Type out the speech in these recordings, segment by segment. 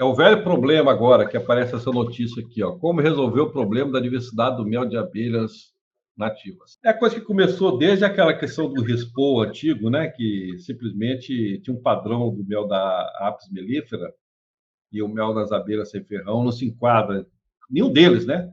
É o velho problema agora que aparece essa notícia aqui, ó. Como resolver o problema da diversidade do mel de abelhas nativas? É a coisa que começou desde aquela questão do RESPO antigo, né? Que simplesmente tinha um padrão do mel da Apis mellifera e o mel das abelhas sem ferrão não se enquadra, nenhum deles, né?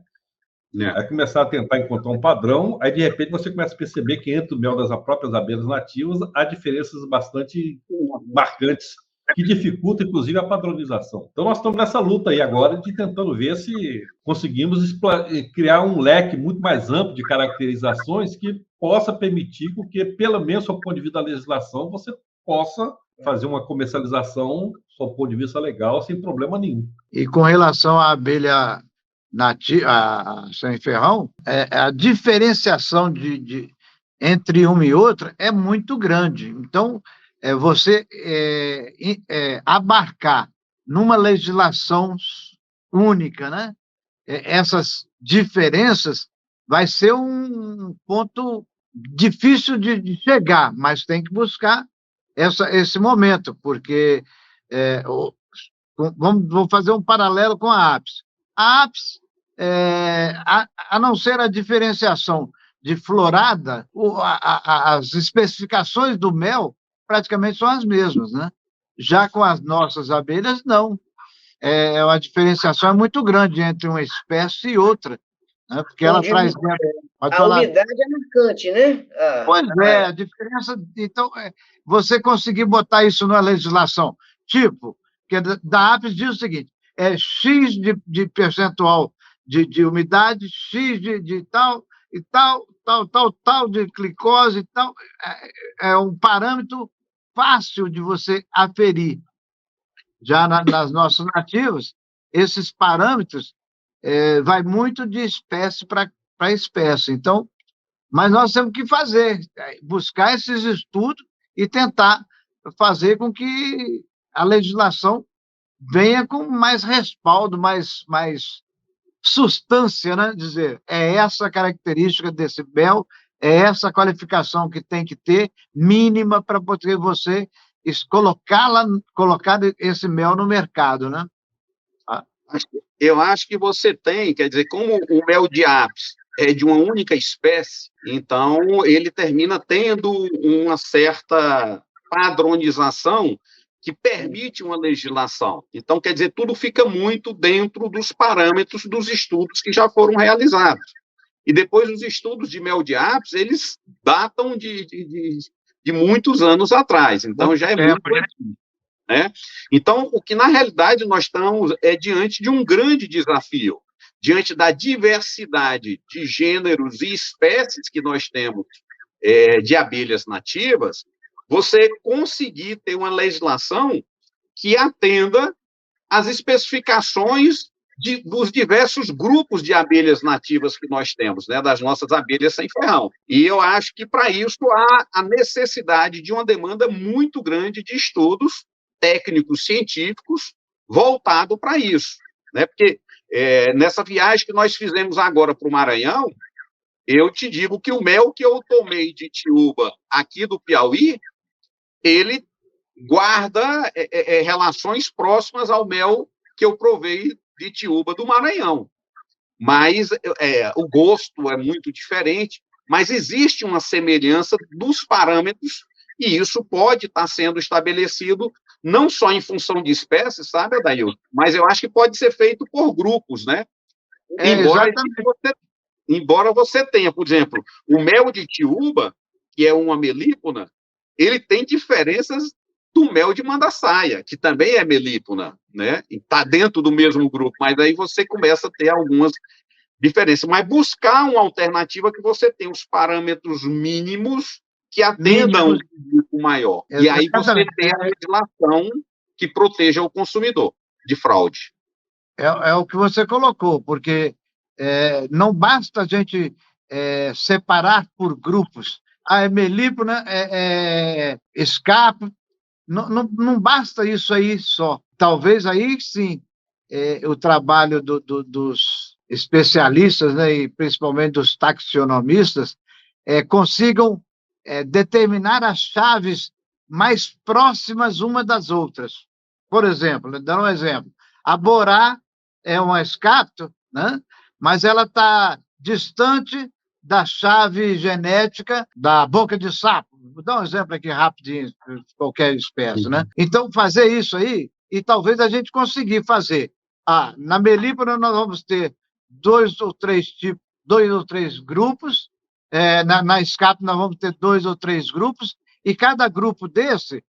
É. Aí começar a tentar encontrar um padrão, aí de repente você começa a perceber que entre o mel das próprias abelhas nativas há diferenças bastante marcantes que dificultam, inclusive, a padronização. Então nós estamos nessa luta aí agora de tentando ver se conseguimos criar um leque muito mais amplo de caracterizações que possa permitir que, pelo menos, do ponto de vista da legislação, você possa fazer uma comercialização, do ponto de vista legal, sem problema nenhum. E com relação à abelha nativa, sem ferrão, a diferenciação entre uma e outra é muito grande. Então, você abarcar numa legislação única, né, essas diferenças vai ser um ponto difícil de chegar, mas tem que buscar esse momento, porque vou fazer um paralelo com a Apis. A Apis, a não ser a diferenciação de florada, as especificações do mel praticamente são as mesmas, né? Já com as nossas abelhas, não. A diferenciação é muito grande entre uma espécie e outra, né? Porque ela traz... A umidade é marcante, né? Pois é, a diferença... Então, você conseguir botar isso na legislação, tipo, que da Apis diz o seguinte, X de percentual de umidade, X de tal, e tal de glicose e tal, é um parâmetro fácil de você aferir. Já nas nossas nativas, esses parâmetros vai muito de espécie para espécie. Então, mas nós temos que fazer, buscar esses estudos e tentar fazer com que a legislação venha com mais respaldo, mais substância, né? Dizer, é essa característica desse mel, é essa qualificação que tem que ter, mínima, para poder você colocar esse mel no mercado, né? Eu acho que você tem, quer dizer, como o mel de Apis é de uma única espécie, então ele termina tendo uma certa padronização que permite uma legislação. Então, quer dizer, tudo fica muito dentro dos parâmetros dos estudos que já foram realizados. E depois, os estudos de mel de Apis, eles datam de muitos anos atrás, então já é muito antigo, né? Então, o que na realidade nós estamos diante de um grande desafio, diante da diversidade de gêneros e espécies que nós temos de abelhas nativas, você conseguir ter uma legislação que atenda às especificações dos diversos grupos de abelhas nativas que nós temos, né, das nossas abelhas sem ferrão. E eu acho que, para isso, há a necessidade de uma demanda muito grande de estudos técnicos, científicos, voltado para isso, né? Porque nessa viagem que nós fizemos agora para o Maranhão, eu te digo que o mel que eu tomei de Itiúba, aqui do Piauí, ele guarda relações próximas ao mel que eu provei de Itiúba do Maranhão. Mas o gosto é muito diferente, mas existe uma semelhança dos parâmetros, e isso pode estar sendo estabelecido não só em função de espécies, sabe, Adailton? Mas eu acho que pode ser feito por grupos, né? Embora você tenha, por exemplo, o mel de Itiúba, que é uma melípona, ele tem diferenças do mel de Mandaçaia, que também é melípona, né? Está dentro do mesmo grupo, mas aí você começa a ter algumas diferenças. Mas buscar uma alternativa que você tenha os parâmetros mínimos que atendam um grupo maior. Exatamente. E aí você tem a legislação que proteja o consumidor de fraude. É o que você colocou, porque não basta a gente separar por grupos. É melípona, escape, não basta isso aí só. Talvez aí, sim, o trabalho dos especialistas, né, e principalmente dos taxonomistas, consigam determinar as chaves mais próximas uma das outras. Por exemplo, dando um exemplo, A Borá é uma escapto, né? Mas ela está distante da chave genética da boca de sapo. Vou dar um exemplo aqui rapidinho, de qualquer espécie, né? Então, fazer isso aí, e talvez a gente conseguir fazer. Na melípona nós vamos ter 2 ou 3 tipos, 2 ou 3 grupos, na escape nós vamos ter 2 ou 3 grupos, e cada grupo desse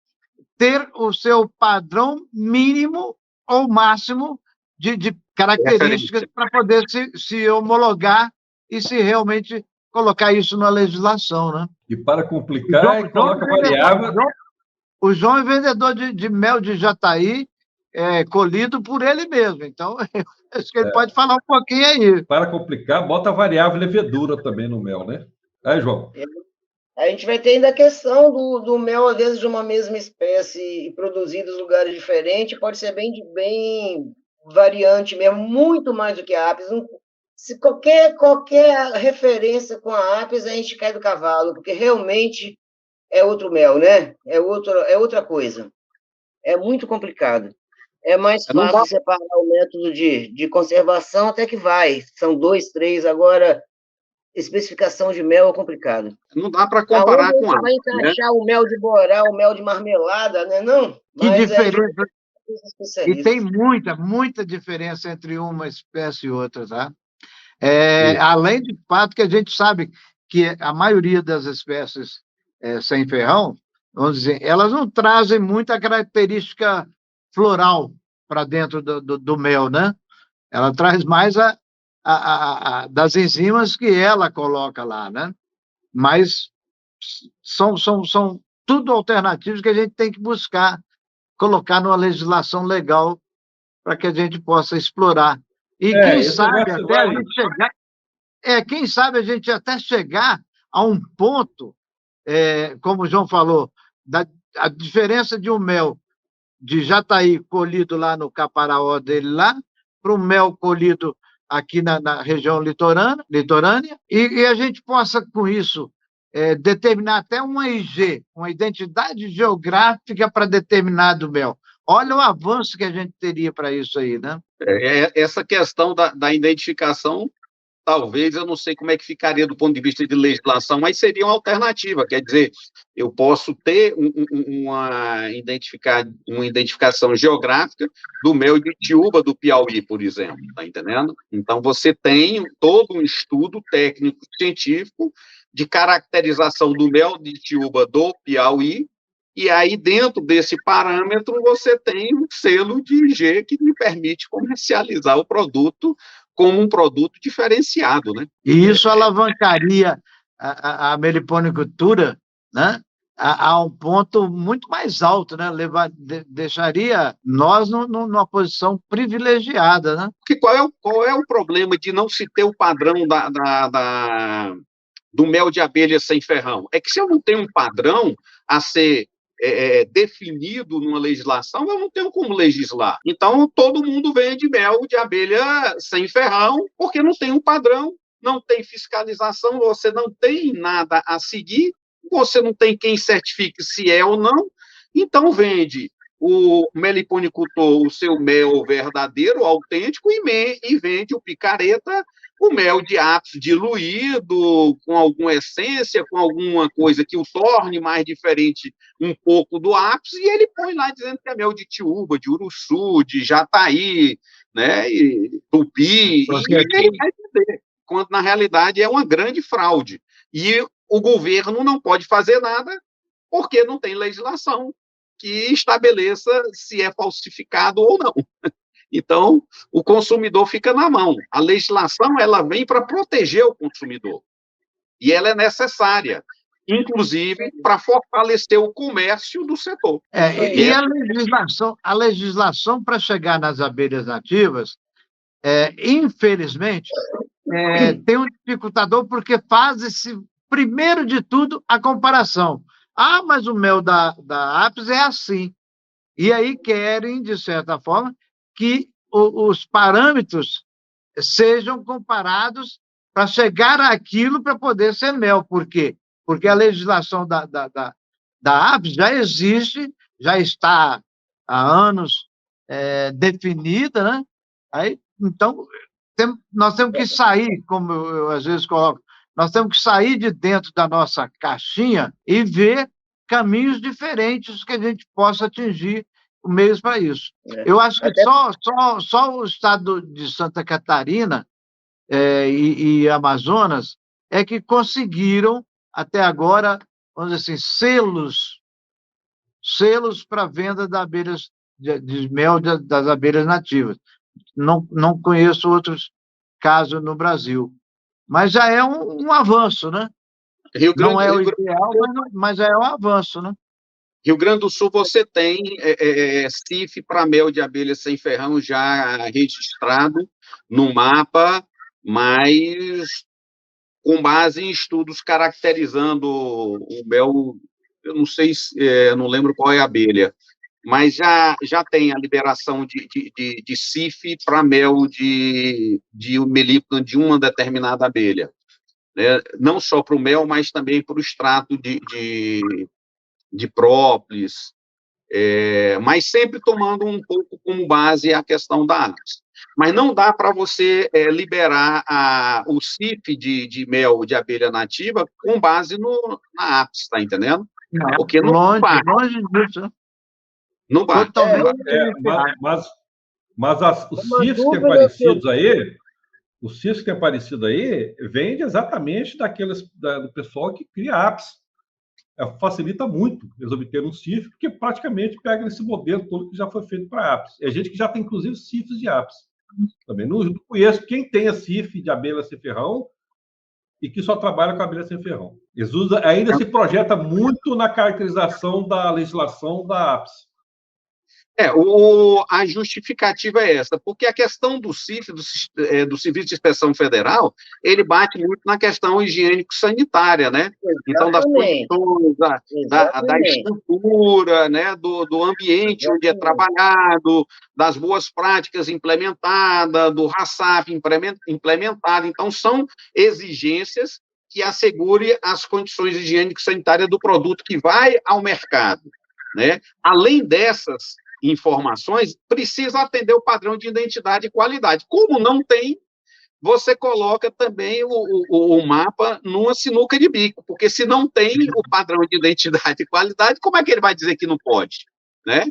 ter o seu padrão mínimo ou máximo de características para poder se homologar e se realmente colocar isso na legislação, né? E para complicar, coloca variável. O João é vendedor de mel de jataí, colhido por ele mesmo. Então, acho que ele pode falar um pouquinho aí. Para complicar, bota a variável levedura também no mel, né? Aí, João. A gente vai ter ainda a questão do mel, às vezes, de uma mesma espécie e produzido em lugares diferentes, pode ser bem variante mesmo, muito mais do que a apis. Se qualquer referência com a apis, a gente cai do cavalo, porque realmente é outro mel, né? É outra coisa. É muito complicado. É mais fácil separar o método de conservação, até que vai. São 2, 3, agora especificação de mel é complicado. Não dá para comparar com a. Vai encaixar, né? O mel de Borá, o mel de marmelada, né? Não. Que diferença. E tem muita diferença entre uma espécie e outra, tá? Além do fato que a gente sabe que a maioria das espécies sem ferrão, vamos dizer, elas não trazem muita característica floral para dentro do mel, né? Ela traz mais das enzimas que ela coloca lá, né? Mas são tudo alternativas que a gente tem que buscar colocar numa legislação legal para que a gente possa explorar. E quem sabe até a gente chegar... quem sabe a gente até chegar a um ponto, como o João falou, a diferença de um mel de jataí colhido lá no Caparaó dele lá, para um mel colhido aqui na região litorânea, e a gente possa, com isso, determinar até uma IG, uma identidade geográfica para determinado mel. Olha o avanço que a gente teria para isso aí, né? Essa questão da identificação, talvez, eu não sei como é que ficaria do ponto de vista de legislação, mas seria uma alternativa, quer dizer, eu posso ter uma identificação geográfica do mel de Itiúba do Piauí, por exemplo, tá entendendo? Então, você tem todo um estudo técnico científico de caracterização do mel de Itiúba do Piauí, e aí, dentro desse parâmetro, você tem um selo de IG que me permite comercializar o produto como um produto diferenciado, né? E isso alavancaria a meliponicultura, né? A um ponto muito mais alto, né? Deixaria nós numa posição privilegiada, né? Porque qual é o problema de não se ter o padrão do mel de abelha sem ferrão? É que se eu não tenho um padrão a ser definido numa legislação, eu não tenho como legislar. Então, todo mundo vende mel de abelha sem ferrão, porque não tem um padrão, não tem fiscalização, você não tem nada a seguir, você não tem quem certifique se é ou não, então vende o meliponicultor o seu mel verdadeiro, autêntico, e vende o picareta, o mel de apis diluído, com alguma essência, com alguma coisa que o torne mais diferente um pouco do apis, e ele põe lá dizendo que é mel de Itiúba, de Uruçu, de Jataí, né, e Tupi, e ele vai dizer, quando na realidade é uma grande fraude. E o governo não pode fazer nada porque não tem legislação que estabeleça se é falsificado ou não. Então, o consumidor fica na mão. A legislação, ela vem para proteger o consumidor. E ela é necessária, inclusive, para fortalecer o comércio do setor. E a legislação para chegar nas abelhas nativas, infelizmente, tem um dificultador, porque faz primeiro de tudo, a comparação. Mas o mel da apis é assim. E aí querem, de certa forma, que os parâmetros sejam comparados para chegar àquilo para poder ser mel. Por quê? Porque a legislação da apis já existe, já está há anos definida, né? Aí, então, nós temos que sair, como eu às vezes coloco, nós temos que sair de dentro da nossa caixinha e ver caminhos diferentes que a gente possa atingir o meios para isso. Eu acho que só o estado de Santa Catarina e Amazonas é que conseguiram, até agora, vamos dizer assim, selos para venda de mel das abelhas nativas. Não conheço outros casos no Brasil. Mas já é um avanço, né? Não é o ideal, mas já é um avanço, né? Rio Grande do Sul, você tem CIF para mel de abelha sem ferrão já registrado no mapa, mas com base em estudos caracterizando o mel, eu não sei, não lembro qual é a abelha, mas já tem a liberação de CIF para mel de melípona de uma determinada abelha, né? Não só para o mel, mas também para o extrato de própolis, mas sempre tomando um pouco como base a questão da apis. Mas não dá para você liberar o CIF de mel de abelha nativa com base na apis, está entendendo? Porque não vai. Longe disso, né? Não vai. Mas os CIFs que têm aparecidos aí, os CIFs que têm aparecido aí, vêm exatamente do pessoal que cria apis. Facilita muito eles obterem um CIF, porque praticamente pega esse modelo todo que já foi feito para apis. É gente que já tem, inclusive, CIFs de apis. Também não conheço quem tem a CIF de abelha sem ferrão e que só trabalha com abelha sem ferrão. Eles ainda se projeta muito na caracterização da legislação da apis. A justificativa é essa, porque a questão do CIF, do Serviço de Inspeção Federal, ele bate muito na questão higiênico-sanitária, né? Então, das condições, da estrutura, né? Do ambiente onde é trabalhado, das boas práticas implementadas, do RASAP implementado. Então, são exigências que assegurem as condições higiênico-sanitárias do produto que vai ao mercado, né? Além dessas informações, precisa atender o padrão de identidade e qualidade. Como não tem, você coloca também o mapa numa sinuca de bico, porque se não tem o padrão de identidade e qualidade, como é que ele vai dizer que não pode, né?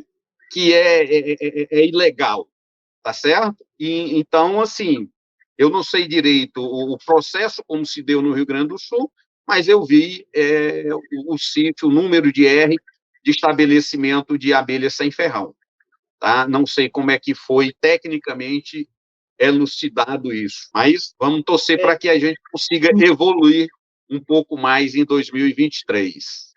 Que é ilegal, tá certo? Então, assim, eu não sei direito o processo como se deu no Rio Grande do Sul, mas eu vi o CIF, o número de R de estabelecimento de abelhas sem ferrão. Tá? Não sei como é que foi tecnicamente elucidado isso, mas vamos torcer para que a gente consiga evoluir um pouco mais em 2023.